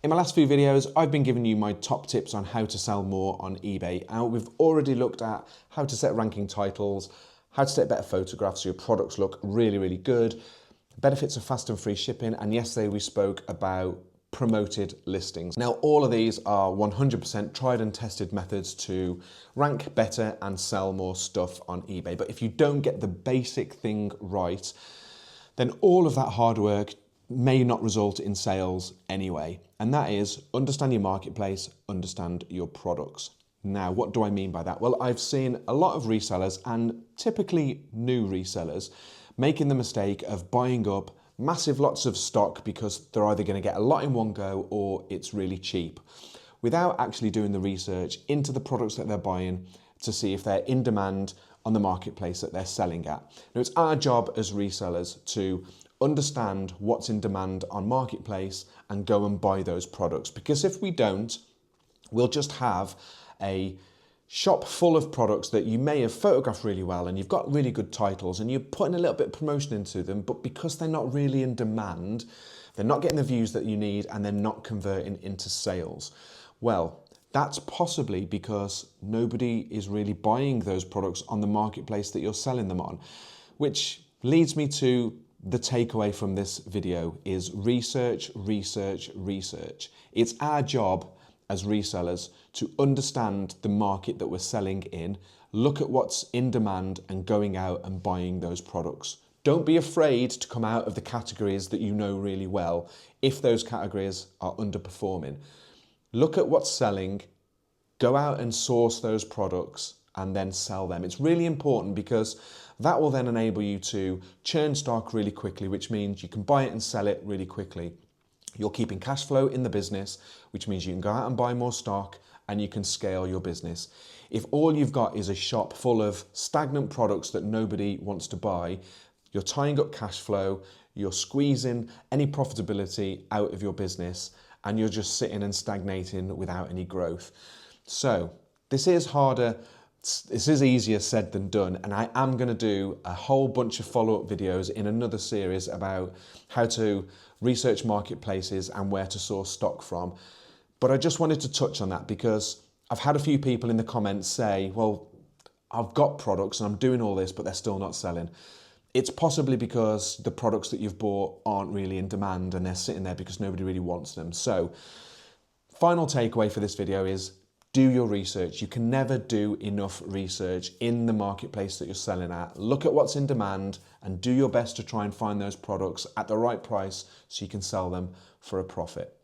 In my last few videos, I've been giving you my top tips on how to sell more on eBay. And we've already looked at how to set ranking titles, how to take better photographs so your products look really, really good, benefits of fast and free shipping, and yesterday we spoke about promoted listings. Now, all of these are 100% tried and tested methods to rank better and sell more stuff on eBay. But if you don't get the basic thing right, then all of that hard work may not result in sales anyway. And that is understand your marketplace, understand your products. Now, what do I mean by that? Well, I've seen a lot of resellers, and typically new resellers, making the mistake of buying up massive lots of stock because they're either going to get a lot in one go or it's really cheap, without actually doing the research into the products that they're buying to see if they're in demand on the marketplace that they're selling at. Now, it's our job as resellers to understand what's in demand on marketplace and go and buy those products, because if we don't, we'll just have a shop full of products that you may have photographed really well and you've got really good titles and you're putting a little bit of promotion into them, but because they're not really in demand, they're not getting the views that you need and they're not converting into sales. Well, that's possibly because nobody is really buying those products on the marketplace that you're selling them on, which leads me to the takeaway from this video is research, research, research. It's our job as resellers to understand the market that we're selling in, look at what's in demand and going out and buying those products. Don't be afraid to come out of the categories that you know really well if those categories are underperforming. Look at what's selling, go out and source those products and then sell them. It's really important because that will then enable you to churn stock really quickly, which means you can buy it and sell it really quickly. You're keeping cash flow in the business, which means you can go out and buy more stock and you can scale your business. If all you've got is a shop full of stagnant products that nobody wants to buy, you're tying up cash flow, you're squeezing any profitability out of your business, and you're just sitting and stagnating without any growth. So this is harder. This is easier said than done, and I am going to do a whole bunch of follow-up videos in another series about how to research marketplaces and where to source stock from. But I just wanted to touch on that because I've had a few people in the comments say, well, I've got products and I'm doing all this, but they're still not selling. It's possibly because the products that you've bought aren't really in demand and they're sitting there because nobody really wants them. So, final takeaway for this video is do your research. You can never do enough research in the marketplace that you're selling at. Look at what's in demand and do your best to try and find those products at the right price so you can sell them for a profit.